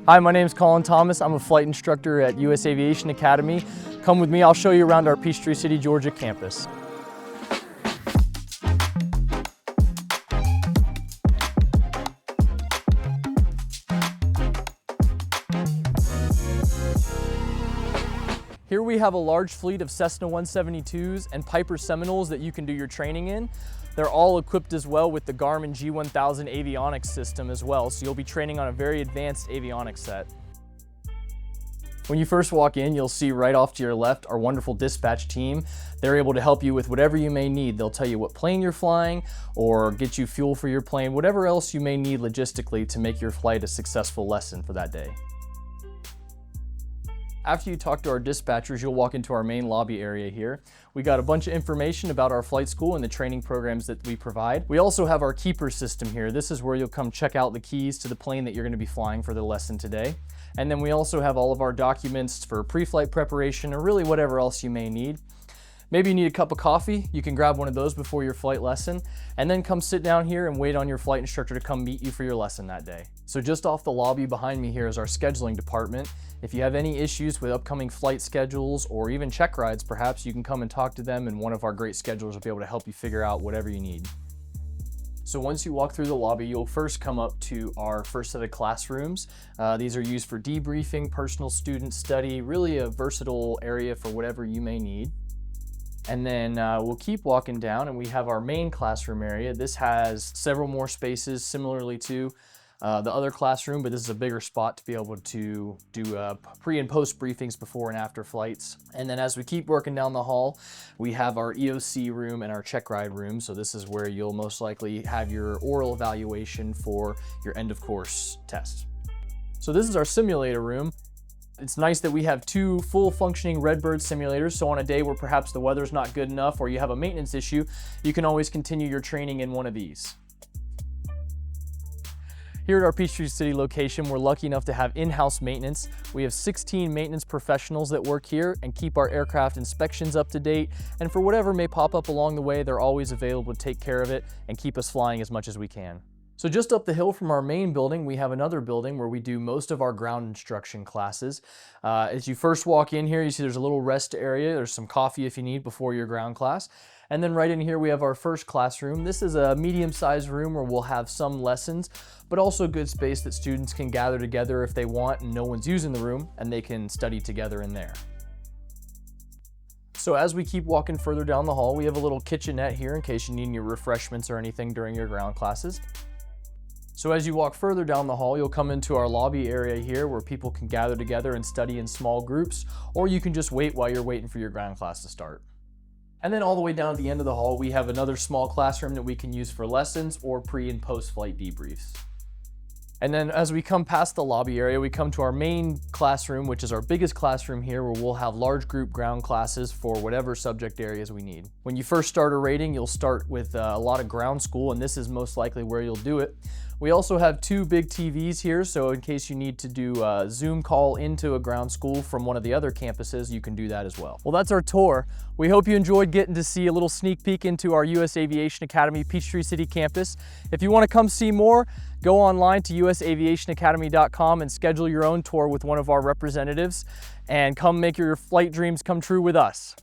Hi, my name is Colin Thomas. I'm a flight instructor at US Aviation Academy. Come with me, I'll show you around our Peachtree City, Georgia campus. Here we have a large fleet of Cessna 172s and Piper Seminoles that you can do your training in. They're all equipped as well with the Garmin G1000 avionics system as well, so you'll be training on a very advanced avionics set. When you first walk in, you'll see right off to your left our wonderful dispatch team. They're able to help you with whatever you may need. They'll tell you what plane you're flying or get you fuel for your plane, whatever else you may need logistically to make your flight a successful lesson for that day. After you talk to our dispatchers, you'll walk into our main lobby area here. We got a bunch of information about our flight school and the training programs that we provide. We also have our keeper system here. This is where you'll come check out the keys to the plane that you're going to be flying for the lesson today. And then we also have all of our documents for pre-flight preparation or really whatever else you may need. Maybe you need a cup of coffee, you can grab one of those before your flight lesson, and then come sit down here and wait on your flight instructor to come meet you for your lesson that day. So just off the lobby behind me here is our scheduling department. If you have any issues with upcoming flight schedules or even check rides, perhaps you can come and talk to them and one of our great schedulers will be able to help you figure out whatever you need. So once you walk through the lobby, you'll first come up to our first set of classrooms. These are used for debriefing, personal student study, really a versatile area for whatever you may need. And then we'll keep walking down and we have our main classroom area. This has several more spaces similarly to the other classroom, but this is a bigger spot to be able to do pre and post briefings before and after flights. And then as we keep working down the hall, we have our EOC room and our check ride room. So this is where you'll most likely have your oral evaluation for your end of course test. So this is our simulator room. It's nice that we have two full functioning Redbird simulators, so on a day where perhaps the weather's not good enough or you have a maintenance issue, you can always continue your training in one of these. Here at our Peachtree City location, we're lucky enough to have in-house maintenance. We have 16 maintenance professionals that work here and keep our aircraft inspections up to date, and for whatever may pop up along the way, they're always available to take care of it and keep us flying as much as we can. So just up the hill from our main building, we have another building where we do most of our ground instruction classes. As you first walk in here, you see there's a little rest area. There's some coffee if you need before your ground class. And then right in here, we have our first classroom. This is a medium-sized room where we'll have some lessons, but also good space that students can gather together if they want and no one's using the room, and they can study together in there. So as we keep walking further down the hall, we have a little kitchenette here in case you need any refreshments or anything during your ground classes. So as you walk further down the hall, you'll come into our lobby area here where people can gather together and study in small groups, or you can just wait while you're waiting for your ground class to start. And then all the way down at the end of the hall, we have another small classroom that we can use for lessons or pre and post flight debriefs. And then as we come past the lobby area, we come to our main classroom, which is our biggest classroom here, where we'll have large group ground classes for whatever subject areas we need. When you first start a rating, you'll start with a lot of ground school, and this is most likely where you'll do it. We also have two big TVs here, so in case you need to do a Zoom call into a ground school from one of the other campuses, you can do that as well. Well, that's our tour. We hope you enjoyed getting to see a little sneak peek into our US Aviation Academy Peachtree City campus. If you want to come see more, go online to usaviationacademy.com and schedule your own tour with one of our representatives, and come make your flight dreams come true with us.